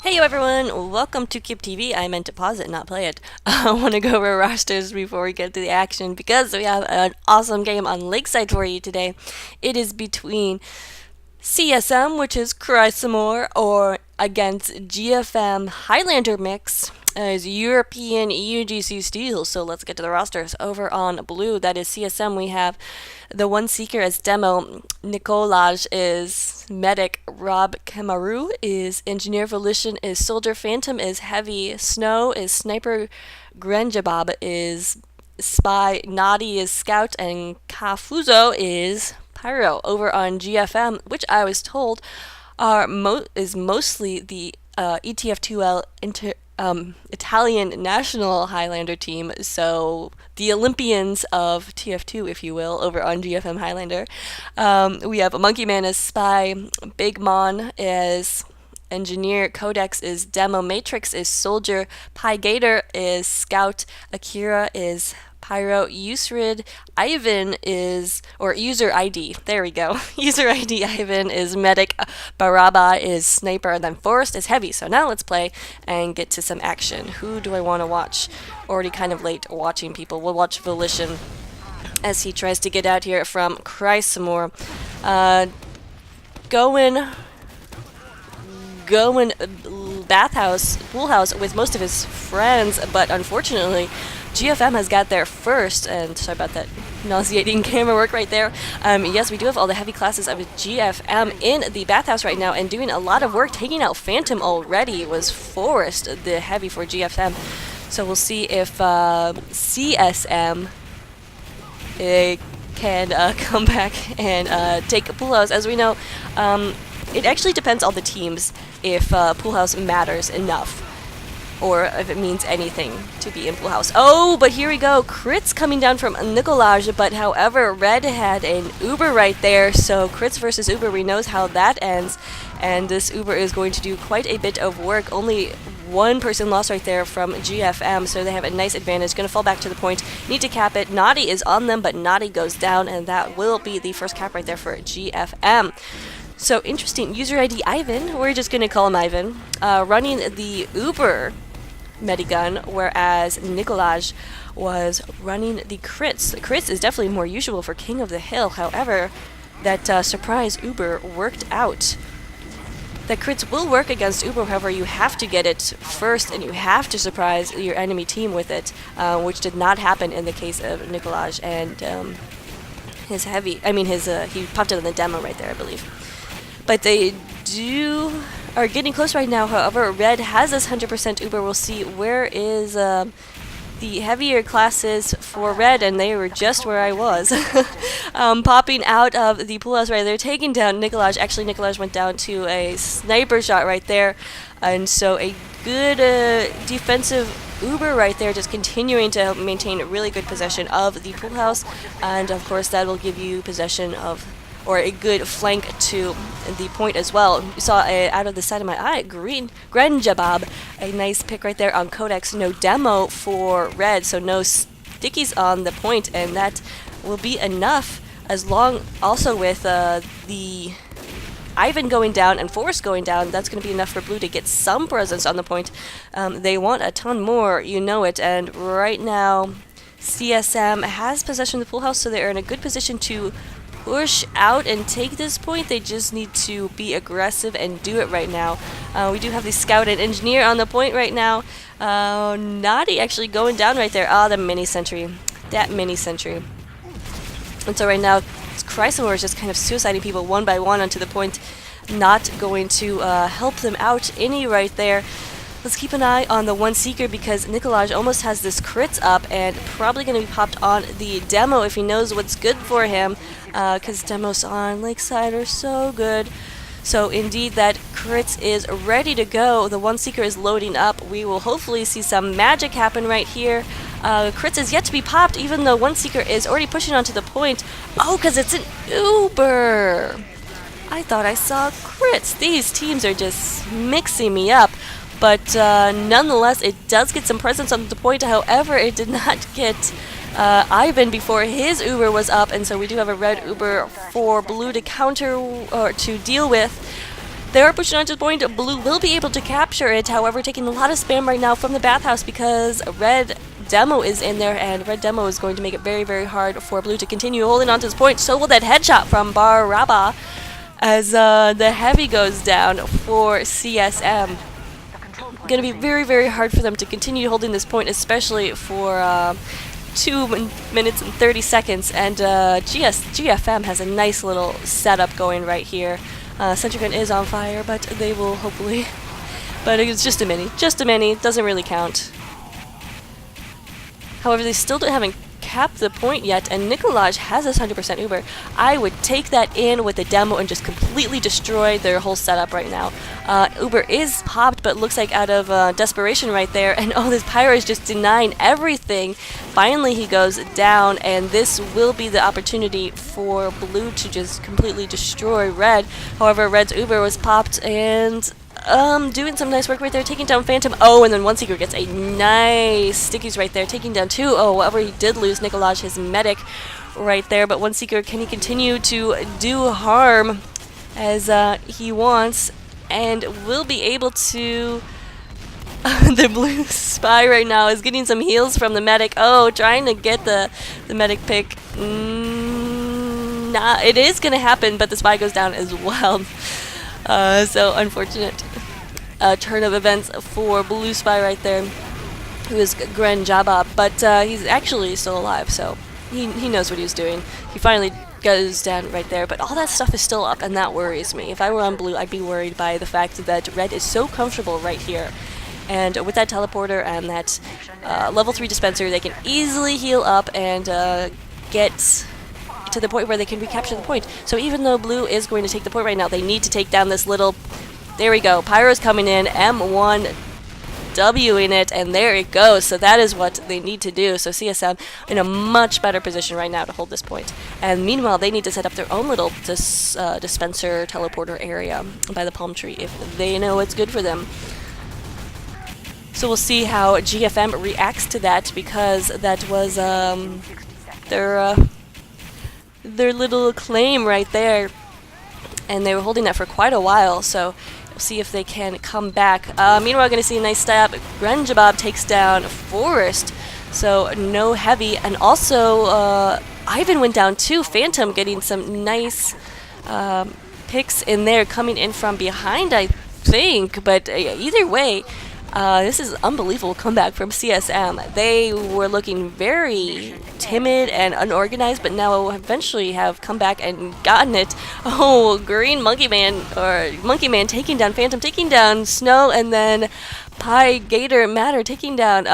Hey everyone, welcome to Cube TV. I meant to pause it, not play it. I want to go over rosters before we get to the action because we have an awesome game on Lakeside for you today. It is between CSM, which is Cry Some More, or against GFM Highlander mix as European UGC Steel. So let's get to the rosters. Over on blue, that is CSM, we have the one seeker as demo. Nicolaj is medic. Rob Kamaru is engineer. Volition is soldier. Phantom is heavy. Snow is sniper. Grenjabab is spy. Nadi is scout. And Kafuzo is pyro. Over on GFM, which I was told is mostly the ETF2L Italian national Highlander team, so the Olympians of TF2, if you will, over on GFM Highlander. We have Monkey Man as spy, Big Mon as engineer, Codex is demo, Matrix is soldier, Pi Gator is scout, Akira is pyro, Usrid Ivan is, or user ID, there we go. User ID Ivan is medic, Baraba is sniper, and then Forest is heavy. So now let's play and get to some action. Who do I want to watch? Already kind of late watching people. We'll watch Volition as he tries to get out here from Cry Some More. Going bathhouse, pool house with most of his friends, but unfortunately GFM has got there first, and sorry about that nauseating camera work right there. Yes, we do have all the heavy classes of GFM in the bathhouse right now and doing a lot of work. Taking out Phantom already was Forest, the heavy for GFM. So we'll see if CSM can come back and take a pool house. As we know, it actually depends on the teams if pool house matters enough, or if it means anything to be in pool house. Oh, but here we go. Crits coming down from Nicolaj, but however, Red had an Uber right there, so crits versus Uber, we knows how that ends, and this Uber is going to do quite a bit of work. Only one person lost right there from GFM, so they have a nice advantage. Going to fall back to the point. Need to cap it. Naughty is on them, but Naughty goes down, and that will be the first cap right there for GFM. So interesting. User ID Ivan, we're just going to call him Ivan, running the Uber Medigun, whereas Nicolaj was running the crits. The crits is definitely more usual for King of the Hill. However, that surprise Uber worked out. The crits will work against Uber, however, you have to get it first and you have to surprise your enemy team with it, which did not happen in the case of Nicolaj and his heavy. I mean, he popped it on the demo right there, I believe. But they are getting close right now. However, Red has this 100% Uber. We'll see where is the heavier classes for Red, and they were just where I was. Popping out of the pool house right there, taking down Nicolaj. Actually, Nicolaj went down to a sniper shot right there, and so a good defensive Uber right there, just continuing to maintain really good possession of the pool house, and of course that will give you possession of, or a good flank to the point as well. You saw out of the side of my eye, Grenjabab, a nice pick right there on Codex. No demo for Red, so no stickies on the point, and that will be enough, as long also with the Ivan going down and Forrest going down. That's going to be enough for Blue to get some presence on the point. They want a ton more, you know it, and right now CSM has possession of the pool house, so they're in a good position to push out and take this point. They just need to be aggressive and do it right now. We do have the scout and engineer on the point right now. Naughty actually going down right there. Ah, the mini sentry. That mini sentry. And so right now, Cry Some More is just kind of suiciding people one by one onto the point. Not going to help them out any right there. Let's keep an eye on the one seeker because Nicolaj almost has this crits up and probably going to be popped on the demo if he knows what's good for him, because demos on Lakeside are so good. So indeed that crits is ready to go. The one seeker is loading up. We will hopefully see some magic happen right here. Crits is yet to be popped, even though one seeker is already pushing onto the point. Oh, because it's an Uber. I thought I saw crits. These teams are just mixing me up. But nonetheless, it does get some presence on the point. However, it did not get Ivan before his Uber was up, and so we do have a red Uber for Blue to counter or to deal with. They are pushing onto the point. Blue will be able to capture it, however, taking a lot of spam right now from the bathhouse because red Demo is in there, and red Demo is going to make it very, very hard for blue to continue holding on to this point. So will that headshot from Baraba as the heavy goes down for CSM. Going to be very, very hard for them to continue holding this point, especially for 2 minutes and 30 seconds. And GFM has a nice little setup going right here. Sentry gun is on fire, but they will hopefully... But it's just a mini, doesn't really count. However, they still haven't capped the point yet, and Nikolaj has this 100% Uber. I would take that in with a Demo and just completely destroy their whole setup right now. Uber is popped, but looks like out of desperation right there, and oh, this Pyro is just denying everything. Finally, he goes down, and this will be the opportunity for blue to just completely destroy red. However, red's Uber was popped, and doing some nice work right there, taking down Phantom. Oh, and then One Seeker gets a nice stickies right there, taking down 2. Oh, however, he did lose Nikolaj, his medic, right there. But One Seeker, can he continue to do harm as he wants, and will be able to... the blue spy right now is getting some heals from the medic. Oh, trying to get the medic pick. Nah, it is going to happen, but the spy goes down as well. So unfortunate turn of events for blue spy right there, who is Gren Jabba, but he's actually still alive, so he knows what he's doing. He finally goes down right there, but all that stuff is still up, and that worries me. If I were on blue, I'd be worried by the fact that red is so comfortable right here. And with that teleporter and that level 3 dispenser, they can easily heal up and get to the point where they can recapture the point. So even though blue is going to take the point right now, they need to take down this little... There we go. Pyro's coming in. M1 Wing it, and there it goes. So that is what they need to do. So CSM in a much better position right now to hold this point. And meanwhile, they need to set up their own little dispenser teleporter area by the palm tree if they know it's good for them. So we'll see how GFM reacts to that, because that was their little claim right there, and they were holding that for quite a while, so we'll see if they can come back. Meanwhile, we're going to see a nice stab. Grenjabab takes down Forest, so no heavy, and also Ivan went down too. Phantom getting some nice picks in there, coming in from behind, I think, but either way, this is unbelievable comeback from CSM. They were looking very timid and unorganized, but now eventually have come back and gotten it. Oh, Green Monkey Man, or Monkey Man taking down Phantom, taking down Snow, and then Pi Gator Matter taking down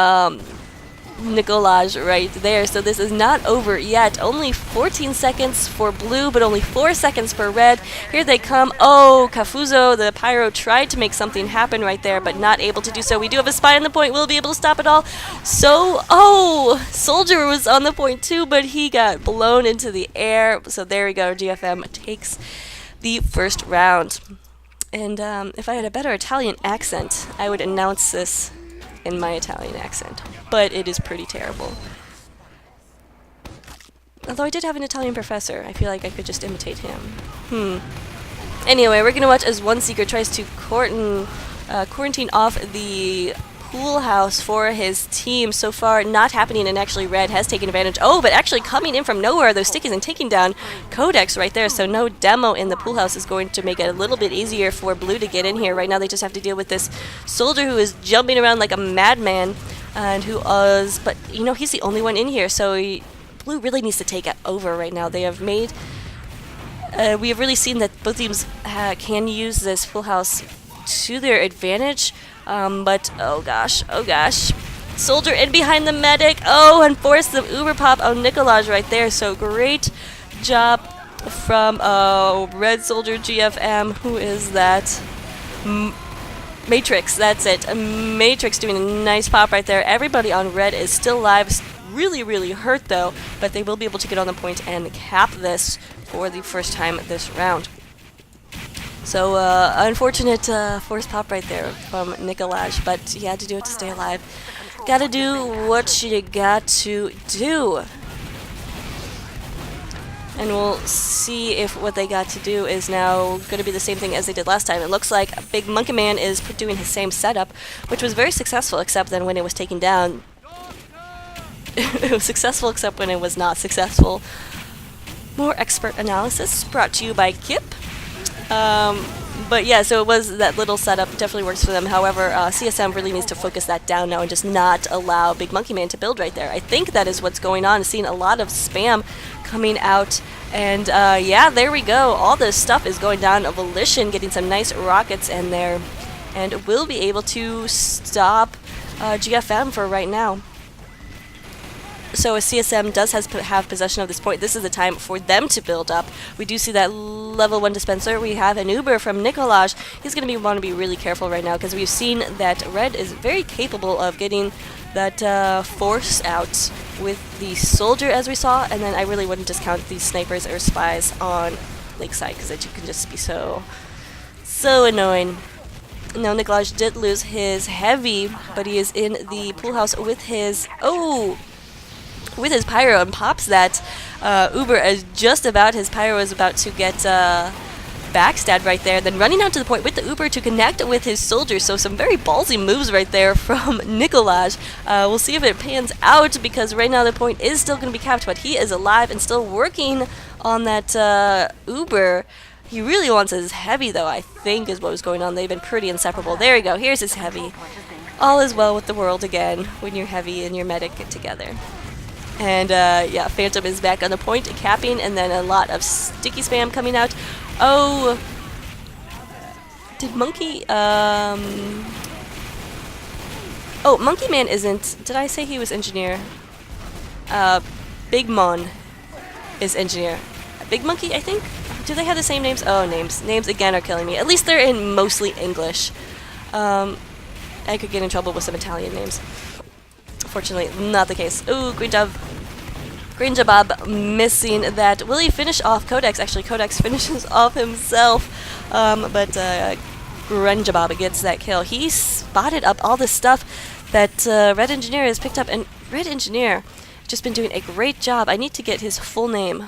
Nikolaj right there. So this is not over yet. Only 14 seconds for blue, but only 4 seconds for red. Here they come. Oh, Kafuzo, the Pyro, tried to make something happen right there, but not able to do so. We do have a spy on the point. We'll be able to stop it all. So, oh, Soldier was on the point too, but he got blown into the air. So there we go. GFM takes the first round. And if I had a better Italian accent, I would announce this in my Italian accent, but it is pretty terrible. Although I did have an Italian professor, I feel like I could just imitate him. Anyway, we're gonna watch as One Seeker tries to quarantine off the pool house for his team. So far, not happening, and actually red has taken advantage. Oh, but actually coming in from nowhere, those stickies, and taking down Codex right there. So no Demo in the pool house is going to make it a little bit easier for blue to get in here. Right now they just have to deal with this Soldier who is jumping around like a madman, and who is, but you know, he's the only one in here, so blue really needs to take it over right now. They have made, we have really seen that both teams can use this pool house to their advantage. But oh gosh, Soldier in behind the medic. Oh, and forced the Uber pop on Nikolaj right there. So great job from Red Soldier GFM. Who is that? Matrix, that's it. Matrix doing a nice pop right there. Everybody on red is still alive. Really, really hurt though, but they will be able to get on the point and cap this for the first time this round. So, unfortunate force pop right there from Nikolaj, but he had to do it to stay alive. Gotta do what you got to do. And we'll see if what they got to do is now going to be the same thing as they did last time. It looks like Big Monkey Man is doing his same setup, which was very successful, except then when it was taken down. It was successful, except when it was not successful. More expert analysis brought to you by Kip. But yeah, so it was that little setup. Definitely works for them. However, CSM really needs to focus that down now and just not allow Big Monkey Man to build right there. I think that is what's going on. Seeing a lot of spam coming out. And yeah, there we go. All this stuff is going down. Volition getting some nice rockets in there. And we'll be able to stop GFM for right now. So as CSM does have possession of this point, this is the time for them to build up. We do see that level 1 dispenser. We have an Uber from Nikolaj. He's going to want to be really careful right now because we've seen that Red is very capable of getting that force out with the soldier, as we saw. And then I really wouldn't discount these snipers or spies on Lakeside because it can just be so annoying. Now Nikolaj did lose his heavy, but he is in the pool house with his pyro and pops that Uber as just about. His pyro is about to get backstabbed right there, then running out to the point with the Uber to connect with his soldier. So some very ballsy moves right there from Nikolaj. We'll see if it pans out because right now the point is still going to be capped, but he is alive and still working on that Uber. He really wants his heavy though, I think is what was going on. They've been pretty inseparable. There we go, here's his heavy. All is well with the world again when your heavy and your medic get together. And yeah, Phantom is back on the point, capping, and then a lot of sticky spam coming out. Oh, did Monkey, oh, Monkey Man isn't, did I say he was engineer? Big Mon is engineer. Big Monkey, I think? Do they have the same names? Oh, names again are killing me. At least they're in mostly English. I could get in trouble with some Italian names. Fortunately, not the case. Ooh, green job missing that. Will he finish off Codex? Actually, Codex finishes off himself. But Grenjabob gets that kill. He spotted up all the stuff that Red Engineer has picked up. And Red Engineer just been doing a great job. I need to get his full name.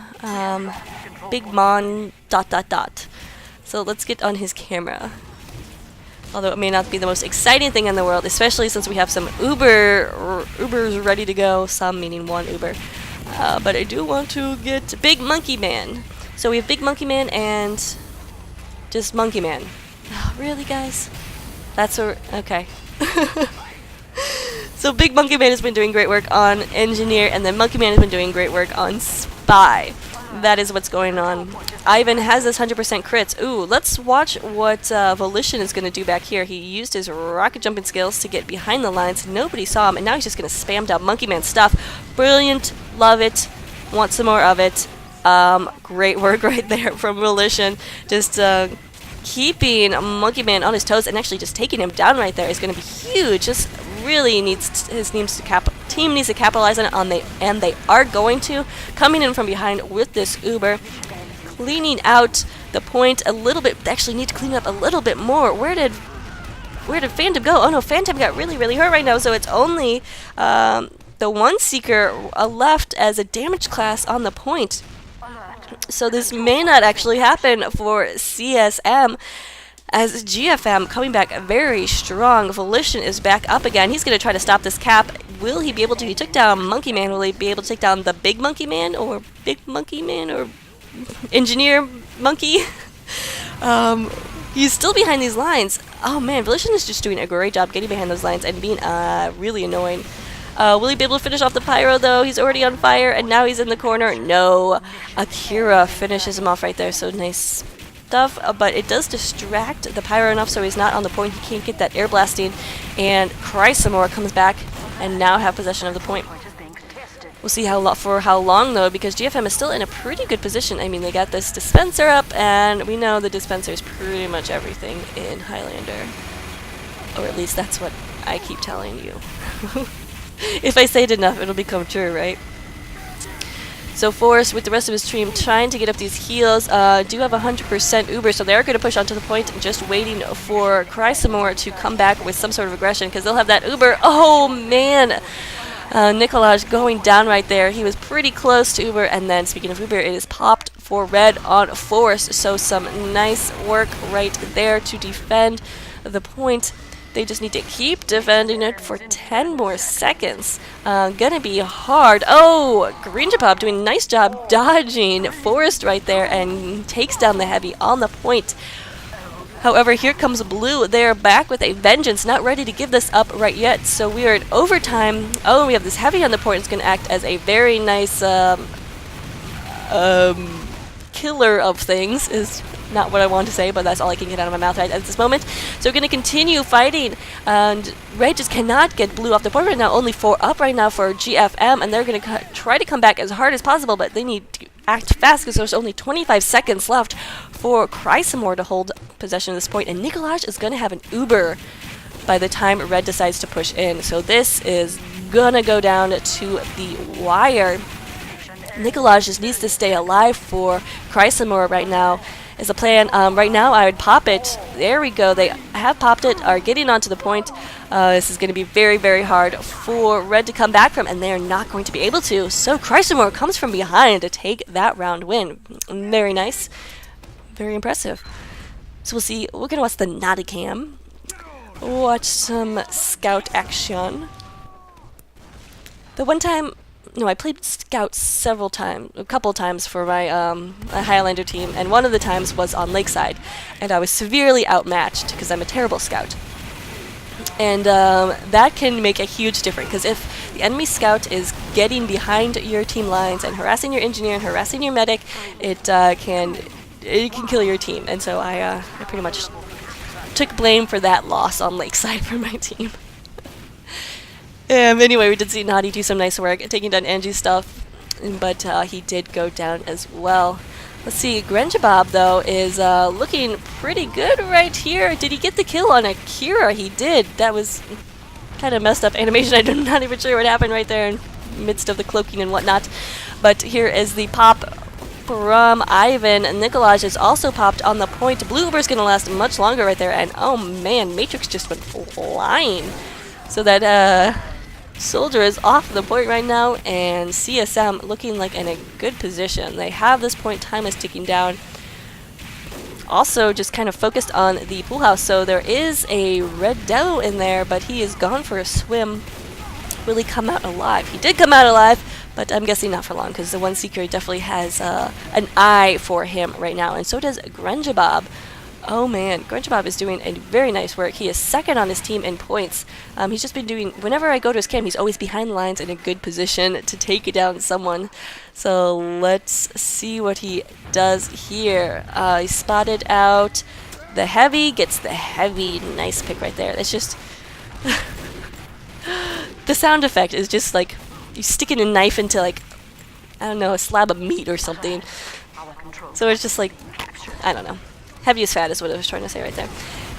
Big Mon ... So let's get on his camera. Although it may not be the most exciting thing in the world, especially since we have some Ubers ready to go, some meaning one Uber. But I do want to get Big Monkey Man. So we have Big Monkey Man and just Monkey Man. Oh, really, guys? That's okay. So Big Monkey Man has been doing great work on Engineer, and then Monkey Man has been doing great work on Spy. That is what's going on. Ivan has this 100% crits. Ooh, let's watch what Volition is going to do back here. He used his rocket jumping skills to get behind the lines. Nobody saw him, and now he's just going to spam down Monkey Man stuff. Brilliant. Love it. Want some more of it. Great work right there from Volition. Just keeping Monkey Man on his toes and actually just taking him down right there is going to be huge. Just really needs his team needs to capitalize on it, and they are going to. Coming in from behind with this Uber, cleaning out the point a little bit. They actually need to clean it up a little bit more. Where did Phantom go? Oh no, Phantom got really hurt right now. So it's only the one Seeker left as a damage class on the point. So this may not actually happen for CSM. As GFM coming back very strong. Volition is back up again. He's going to try to stop this cap. Will he be able to? He took down Monkey Man. Will he be able to take down the Big Monkey Man or Big Monkey Man or Engineer Monkey? He's still behind these lines. Oh man, Volition is just doing a great job getting behind those lines and being really annoying. Will he be able to finish off the Pyro though? He's already on fire and now he's in the corner. No. Akira finishes him off right there. So nice stuff, but it does distract the Pyro enough so he's not on the point. He can't get that air blasting, and Chrysomore comes back and now have possession of the point. We'll see for how long though, because GFM is still in a pretty good position. I mean, they got this dispenser up, and we know the dispenser is pretty much everything in Highlander, or at least that's what I keep telling you. If I say it enough, it'll become true, right? So Forrest, with the rest of his team, trying to get up these heals, do have 100% Uber, so they're going to push onto the point, just waiting for Chrysomore to come back with some sort of aggression, because they'll have that Uber. Oh, man! Nikolaj going down right there. He was pretty close to Uber, and then speaking of Uber, it is popped for red on Force. So some nice work right there to defend the point. They just need to keep defending it for 10 more seconds. Gonna be hard. Oh, Green Japop doing a nice job dodging Forest right there and takes down the heavy on the point. However, here comes Blue. They're back with a vengeance, not ready to give this up right yet. So we are in overtime. Oh, we have this heavy on the point. It's going to act as a very nice killer of things, is not what I want to say, but that's all I can get out of my mouth right at this moment. So we're going to continue fighting, and Red just cannot get Blue off the board right now. Only 4 up right now for GFM, and they're going to try to come back as hard as possible, but they need to act fast because there's only 25 seconds left for Chrysamore to hold possession of this point, and Nikolaj is going to have an Uber by the time Red decides to push in. So this is going to go down to the wire. Nikolaj just needs to stay alive for Chrysamore right now is the plan. Right now I would pop it. There we go. They have popped it, are getting onto the point. This is going to be very, very hard for Red to come back from, and they are not going to be able to. So Chrysamore comes from behind to take that round win. Very nice. Very impressive. So we'll see. We're going to watch the Naughty Cam. Watch some Scout action. The one time... No, I played Scout several times, a couple times for my Highlander team, and one of the times was on Lakeside, and I was severely outmatched because I'm a terrible Scout. And that can make a huge difference, because if the enemy Scout is getting behind your team lines and harassing your engineer and harassing your medic, it can kill your team. And so I pretty much took blame for that loss on Lakeside for my team. Anyway, we did see Naughty do some nice work taking down Angie's stuff, but he did go down as well. Let's see, Grenjabob, though, is looking pretty good right here. Did he get the kill on Akira? He did. That was kind of messed up animation. I'm not even sure what happened right there in the midst of the cloaking and whatnot. But here is the pop from Ivan. Nikolaj is also popped on the point. Blue Uber's going to last much longer right there. And, oh, man, Matrix just went flying. So that... Soldier is off the point right now, and CSM looking like in a good position. They have this point, time is ticking down. Also just kind of focused on the pool house, so there is a Red Devil in there, but he is gone for a swim. Will he come out alive? He did come out alive, but I'm guessing not for long, because the one Seeker definitely has an eye for him right now, and so does Grenjabob. Oh man, Grenjabob is doing a very nice work. He is second on his team in points. He's just been doing, whenever I go to his camp, he's always behind the lines in a good position to take down someone. So let's see what he does here. He spotted out the heavy, gets the heavy. Nice pick right there. It's just... the sound effect is just like, you sticking a knife into like, I don't know, a slab of meat or something. So it's just like, I don't know. Heavy is fat is what I was trying to say right there.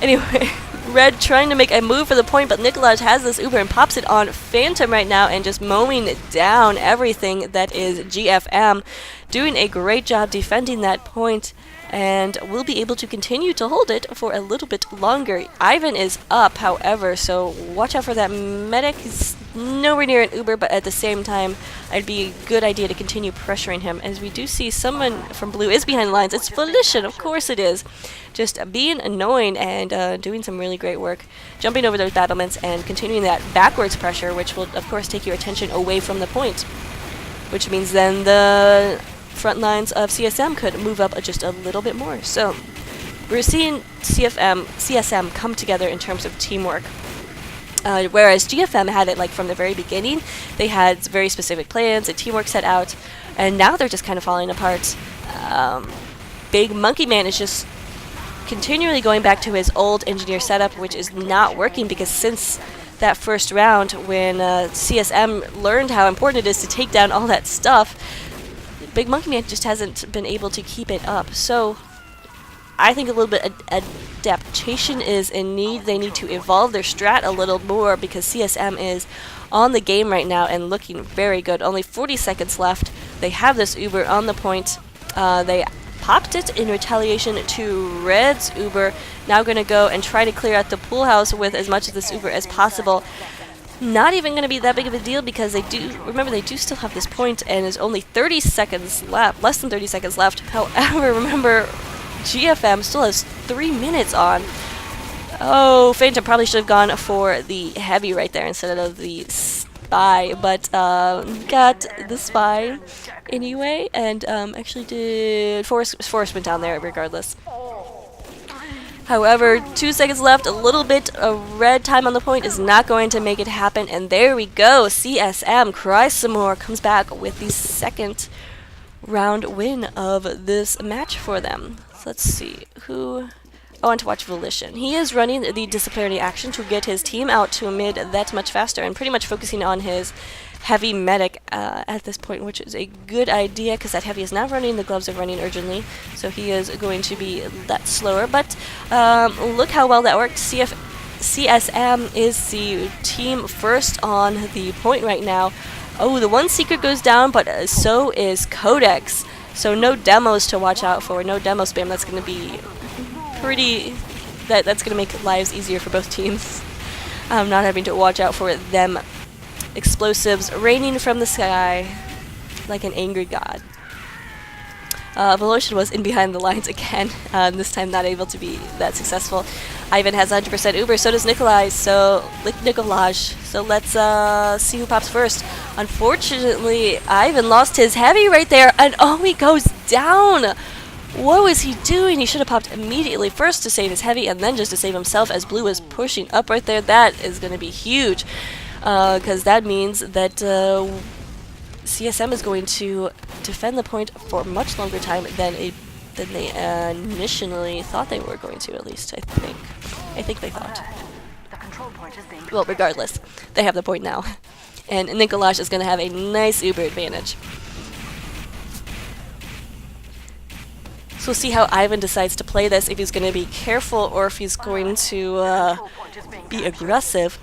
Anyway, Red trying to make a move for the point, but Nikolaj has this Uber and pops it on Phantom right now and just mowing down everything that is GFM. Doing a great job defending that point, and will be able to continue to hold it for a little bit longer. Ivan is up, however, so watch out for that medic. He's nowhere near an Uber, but at the same time, it'd be a good idea to continue pressuring him, as we do see someone from Blue is behind the lines. It's Volition, of course it is. Just being annoying and doing some really great work. Jumping over those battlements and continuing that backwards pressure, which will, of course, take your attention away from the point. Which means then the front lines of CSM could move up just a little bit more. So we're seeing CSM come together in terms of teamwork. Whereas GFM had it like from the very beginning. They had very specific plans and teamwork set out, and now they're just kind of falling apart. Big Monkey Man is just continually going back to his old engineer setup, which is not working, because since that first round when CSM learned how important it is to take down all that stuff, Big Monkey Man just hasn't been able to keep it up. So I think a little bit adaptation is in need. They need to evolve their strat a little more, because CSM is on the game right now and looking very good. Only 40 seconds left. They have this Uber on the point. They popped it in retaliation to Red's Uber. Now going to go and try to clear out the pool house with as much of this Uber as possible. not even going to be that big of a deal because they do still have this point, and there's only 30 seconds left, less than 30 seconds left. However, remember, GFM still has 3 minutes on. Oh, Phantom probably should have gone for the heavy right there instead of the spy, but got the spy anyway, and actually did Forrest went down there regardless. However, 2 seconds left, a little bit of red time on the point is not going to make it happen, and there we go. CSM cries some more, comes back with the second round win of this match for them. So let's see who. I want to watch Volition. He is running the disciplinary action to get his team out to mid that much faster, and pretty much focusing on his heavy medic at this point, which is a good idea because that heavy is not running, the gloves are running urgently, so he is going to be that slower. But look how well that worked. CSM is the team first on the point right now. Oh, the one secret goes down, but so is Codex. So no demos to watch out for, no demo spam. That's going to be pretty, that's going to make lives easier for both teams. Not having to watch out for them explosives raining from the sky like an angry god. Volition was in behind the lines again, this time not able to be that successful. Ivan has 100% Uber, so does Nikolaj, so let's see who pops first. Unfortunately, Ivan lost his heavy right there, and oh, he goes down! What was he doing? He should have popped immediately first to save his heavy and then just to save himself as Blue is pushing up right there. That is going to be huge because that means that CSM is going to defend the point for a much longer time than they initially thought they were going to, at least, I think. I think they thought. Well, regardless, they have the point now. And Nikolaj is going to have a nice Uber advantage. So we'll see how Ivan decides to play this, if he's going to be careful or if he's going to be aggressive.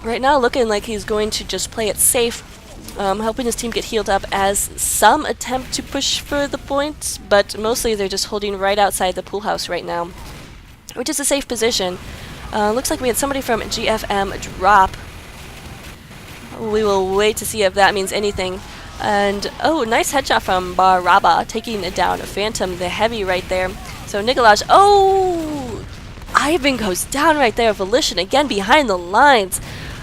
Right now looking like he's going to just play it safe, helping his team get healed up as some attempt to push for the point, but mostly they're just holding right outside the pool house right now, which is a safe position. Looks like we had somebody from GFM drop. We will wait to see if that means anything. And, oh, nice headshot from Baraba, taking it down. Phantom, the heavy right there. So Nikolaj, oh! Ivan goes down right there. Volition again behind the lines.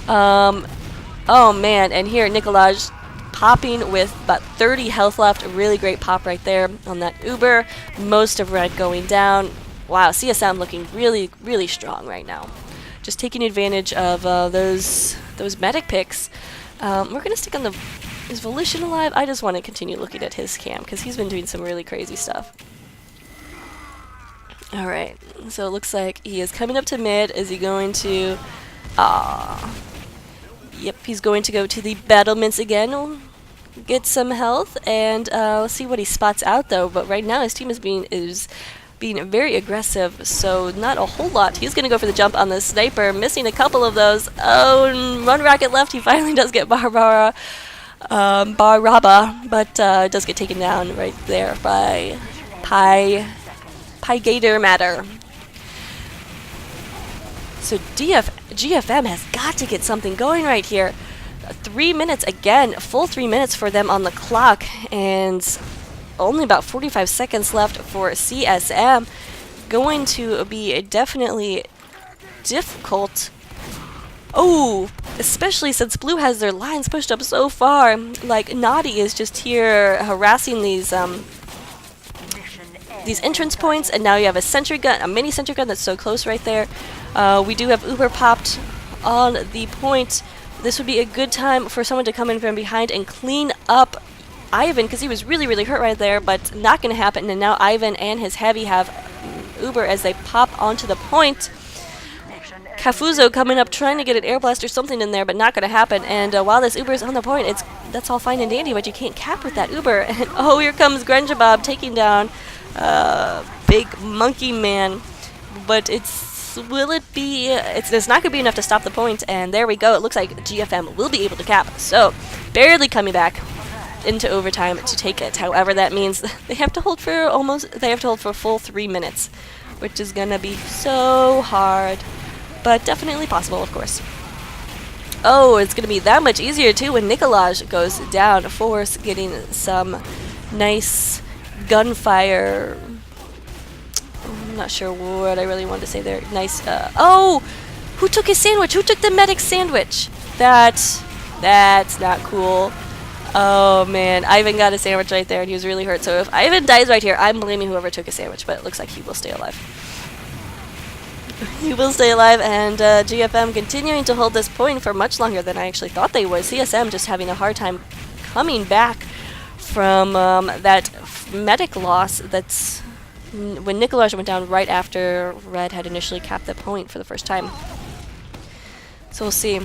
Oh, man. And here, Nikolaj popping with about 30 health left. A really great pop right there on that Uber. Most of red going down. Wow, CSM looking really, really strong right now. Just taking advantage of those medic picks. We're going to stick on the... Is Volition alive? I just want to continue looking at his cam because he's been doing some really crazy stuff. Alright, so it looks like he is coming up to mid. Is he going to... Yep, he's going to go to the battlements again. Get some health, and let's see what he spots out though. But right now his team is being very aggressive, so not a whole lot. He's going to go for the jump on the sniper, missing a couple of those. Oh, and one rocket left. He finally does get Baraba, but does get taken down right there by Gator Matter. So GFM has got to get something going right here. 3 minutes again, full 3 minutes for them on the clock, and only about 45 seconds left for CSM. Going to be definitely difficult. Oh, especially since Blue has their lines pushed up so far. Like, Naughty is just here harassing these entrance points, and now you have a sentry gun, a mini sentry gun that's so close right there. We do have Uber popped on the point. This would be a good time for someone to come in from behind and clean up Ivan, because he was really, really hurt right there, but not going to happen. And now Ivan and his heavy have Uber as they pop onto the point. Kafuzo coming up trying to get an air blast or something in there, but not going to happen. And while this Uber is on the point, that's all fine and dandy, but you can't cap with that Uber. And oh, here comes Grenjabob taking down Big Monkey Man. But it's not going to be enough to stop the point. And there we go. It looks like GFM will be able to cap. So barely coming back into overtime to take it. However, that means they have to hold for a full 3 minutes, which is going to be so hard. But definitely possible, of course. Oh, it's going to be that much easier too when Nikolaj goes down. Force getting some nice gunfire. I'm not sure what I really wanted to say there. Nice. Oh, who took his sandwich? Who took the medic's sandwich? That's not cool. Oh man, Ivan got a sandwich right there and he was really hurt. So if Ivan dies right here, I'm blaming whoever took a sandwich, but it looks like he will stay alive. He will stay alive, and GFM continuing to hold this point for much longer than I actually thought they would. CSM just having a hard time coming back from that medic loss. That's when Nikolaj went down right after Red had initially capped the point for the first time. So we'll see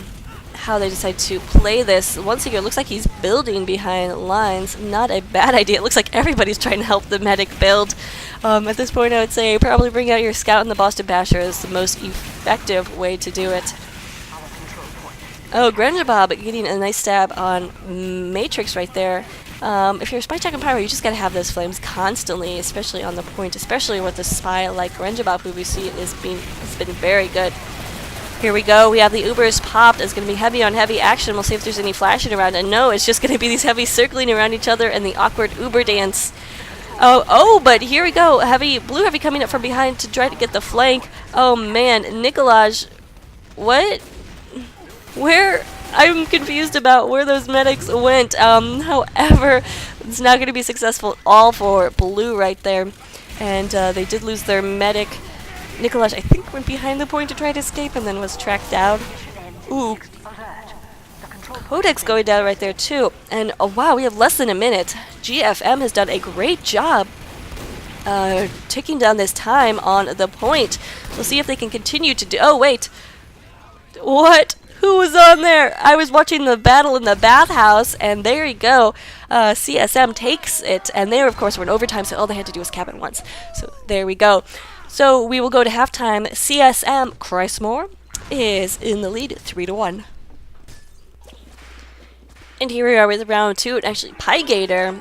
how they decide to play this. Once again, it looks like he's building behind lines. Not a bad idea. It looks like everybody's trying to help the medic build. At this point, I would say probably bring out your scout and the Boston Basher is the most effective way to do it. Oh, Granja Bob getting a nice stab on Matrix right there. If you're a Spy Check and Pyro, you just gotta have those flames constantly, especially on the point, especially with the spy like Granja Bob, who we see has been very good. Here we go. We have the Ubers popped. It's going to be heavy on heavy action. We'll see if there's any flashing around. And no, it's just going to be these heavy circling around each other and the awkward Uber dance. Oh, but here we go. Blue heavy coming up from behind to try to get the flank. Oh man, Nikolaj, what? Where? I'm confused about where those medics went. However, it's not going to be successful all for Blue right there. And they did lose their medic. Nikolaj, I think, went behind the point to try to escape and then was tracked down. Ooh. Codex going down right there, too. And, oh, wow, we have less than a minute. GFM has done a great job taking down this time on the point. We'll see if they can continue to do... Oh, wait. What? Who was on there? I was watching the battle in the bathhouse, and there you go. CSM takes it, and they, of course, were in overtime, so all they had to do was cap it once. So, there we go. So we will go to halftime. CSM Christmore is in the lead 3-1. And here we are with round 2. And actually, Pygator,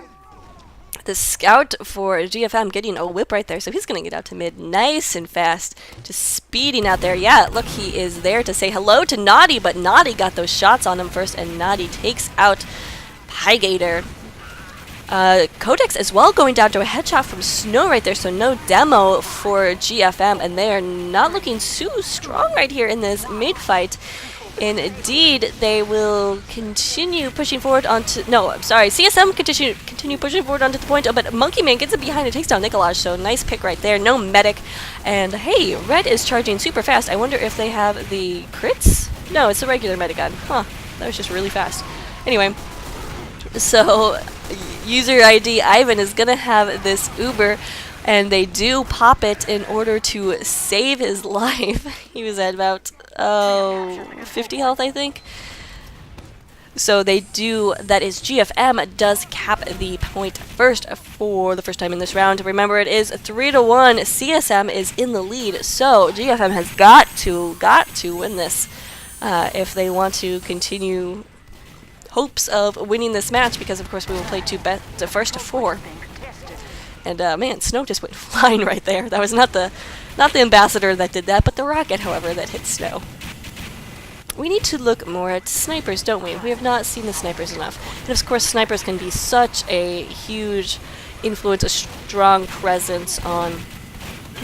the scout for GFM, getting a whip right there. So he's going to get out to mid nice and fast. Just speeding out there. Yeah, look, he is there to say hello to Naughty. But Naughty got those shots on him first. And Naughty takes out Pygator. Codex as well going down to a headshot from Snow right there, so no demo for GFM, and they are not looking too strong right here in this mid-fight. Indeed, they will continue pushing forward onto... No, I'm sorry, CSM continue pushing forward onto the point, but Monkey Man gets it behind and takes down Nikolaj, so nice pick right there, no medic. And hey, Red is charging super fast. I wonder if they have the crits? No, it's a regular medic gun. Huh, that was just really fast. Anyway, so... User ID Ivan is gonna have this Uber, and they do pop it in order to save his life. He was at about 50 health, I think. So they do, that is GFM does cap the point first for the first time in this round. Remember, it is 3-1. CSM is in the lead, so GFM has got to win this if they want to continue hopes of winning this match, because of course we will play the first to 4. And man, Snow just went flying right there. That was not the ambassador that did that, but the rocket, however, that hit Snow. We need to look more at snipers, don't we? We have not seen the snipers enough. And of course, snipers can be such a huge influence, a strong presence on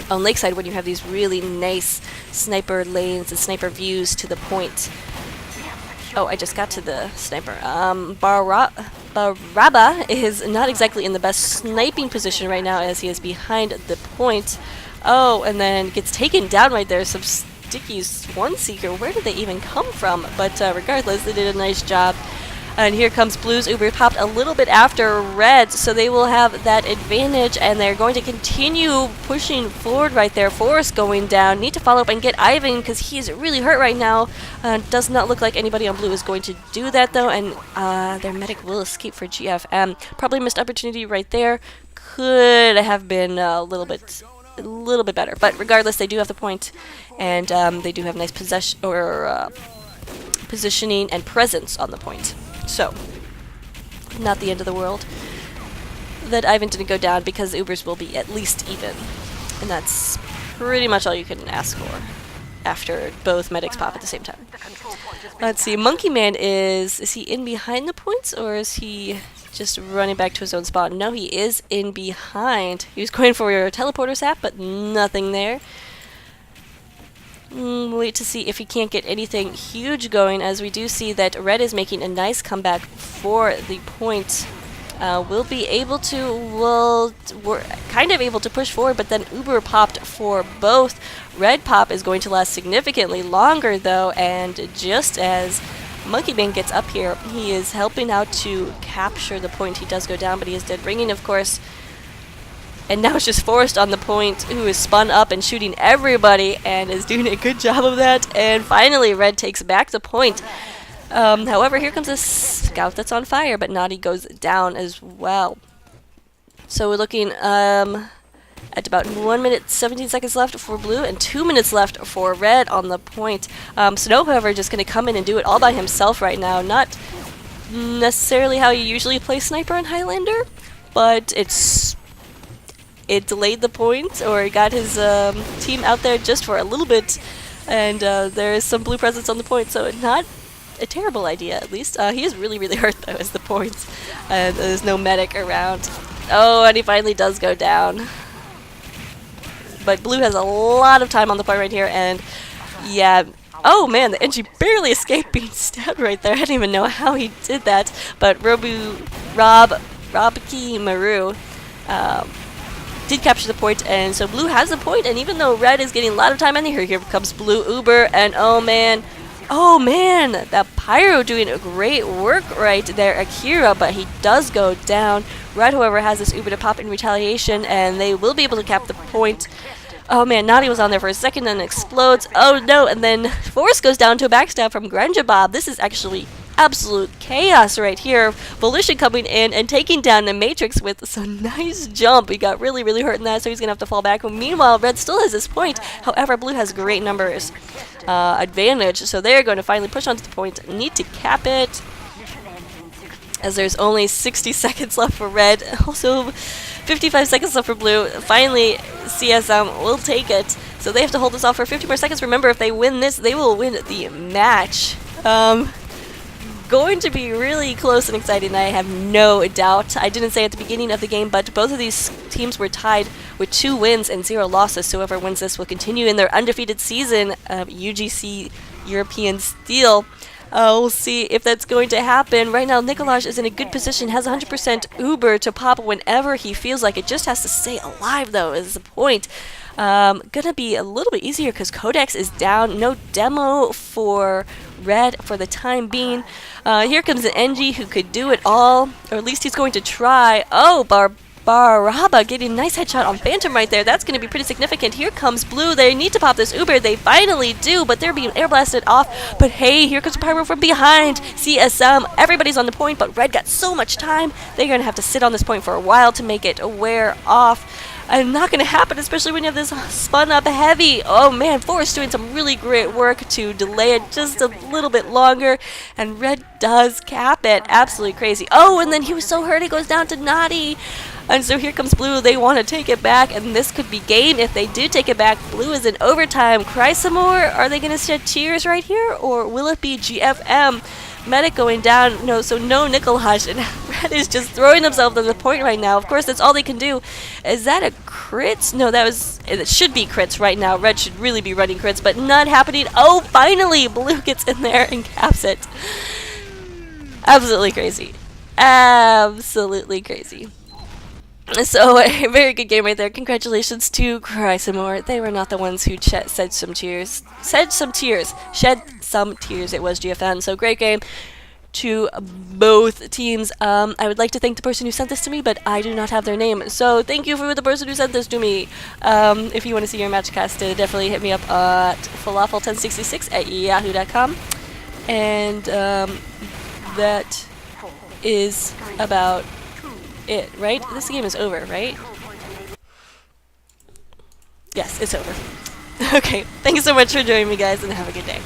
Lakeside when you have these really nice sniper lanes and sniper views to the point. Oh, I just got to the sniper. Baraba is not exactly in the best sniping position right now as he is behind the point. Oh, and then gets taken down right there. Some sticky Swarm Seeker. Where did they even come from? But regardless, they did a nice job. And here comes Blue's Uber, popped a little bit after Red, so they will have that advantage, and they're going to continue pushing forward right there. Forrest going down. Need to follow up and get Ivan, because he's really hurt right now. Does not look like anybody on Blue is going to do that, though, and their medic will escape for GFM. Probably missed opportunity right there. Could have been a little bit better, but regardless, they do have the point, and they do have nice positioning and presence on the point. So, not the end of the world that Ivan didn't go down, because Ubers will be at least even. And that's pretty much all you can ask for. after both medics pop at the same time. Let's see, Monkey Man is he in behind the points, or is he just running back to his own spot? No, he is in behind. He was going for your teleporter sap, but nothing there. Wait to see if he can't get anything huge going, as we do see that Red is making a nice comeback for the point. We'll be able to, we're kind of able to push forward, but then Uber popped for both. Red pop is going to last significantly longer though, and just as Monkey Man gets up here, he is helping out to capture the point. He does go down, but he is dead ringing, of course. And now it's just Forrest on the point, who is spun up and shooting everybody, and is doing a good job of that. And finally, Red takes back the point. However, here comes a scout that's on fire, but Naughty goes down as well. So we're looking at about 1 minute 17 seconds left for Blue, and 2 minutes left for Red on the point. Snow, however, just going to come in and do it all by himself right now. Not necessarily how you usually play Sniper on Highlander, but it delayed the point, or got his team out there just for a little bit, and there is some Blue presence on the point, so not a terrible idea, at least. He is really, really hurt, though, as the point. There's no medic around. Oh, and he finally does go down. But Blue has a lot of time on the point right here, and yeah. Oh man, the NG barely escaped being stabbed right there. I didn't even know how he did that, but Robki Maru did capture the point, and so Blue has the point, and even though Red is getting a lot of time in here comes Blue Uber, and oh man, that Pyro doing a great work right there, Akira, but he does go down. Red, however, has this Uber to pop in retaliation, and they will be able to cap the point. Oh man, Naughty was on there for a second and explodes. Oh no, and then Forrest goes down to a backstab from Granja Bob. This is actually absolute chaos right here. Volition coming in and taking down the Matrix with some nice jump. He got really, really hurt in that, so he's going to have to fall back. Meanwhile, Red still has his point. However, Blue has great numbers advantage, so they're going to finally push onto the point. Need to cap it, as there's only 60 seconds left for Red. Also, 55 seconds left for Blue. Finally, CSM will take it. So they have to hold this off for 50 more seconds. Remember, if they win this, they will win the match. Going to be really close and exciting, I have no doubt. I didn't say at the beginning of the game, but both of these teams were tied with 2 wins and 0 losses. So whoever wins this will continue in their undefeated season of UGC European Steel. We'll see if that's going to happen. Right now, Nikolaj is in a good position, has 100% Uber to pop whenever he feels like it. Just has to stay alive, though, is the point. Gonna be a little bit easier because Codex is down. No demo for Red for the time being. Here comes an NG who could do it all, or at least he's going to try. Oh, Baraba getting a nice headshot on Phantom right there. That's going to be pretty significant. Here comes Blue. They need to pop this Uber. They finally do, but they're being air blasted off. But hey, here comes Pyro from behind. CSM, everybody's on the point, but Red got so much time. They're going to have to sit on this point for a while to make it wear off. And not going to happen, especially when you have this spun up heavy. Oh man, Forrest doing some really great work to delay it just a little bit longer. And Red does cap it. Absolutely crazy. Oh, and then he was so hurt he goes down to Naughty. And so here comes Blue. They want to take it back, and this could be game if they do take it back. Blue is in overtime. Cry some more? Are they going to shed tears right here? Or will it be GFM? Medic going down. No, so no Nikolaj. And Red is just throwing himself on the point right now. Of course, that's all they can do. Is that a crit? No, it should be crits right now. Red should really be running crits, but not happening. Oh, finally, Blue gets in there and caps it. Absolutely crazy. Absolutely crazy. So, a very good game right there. Congratulations to Cry Some More. They were not the ones who shed some tears. It was GFN. So, great game to both teams. I would like to thank the person who sent this to me, but I do not have their name. So, thank you for the person who sent this to me. If you want to see your match casted, definitely hit me up at falafel1066@yahoo.com. And that is about it, right? This game is over, right? Yes, it's over. Okay, thank you so much for joining me, guys, and have a good day.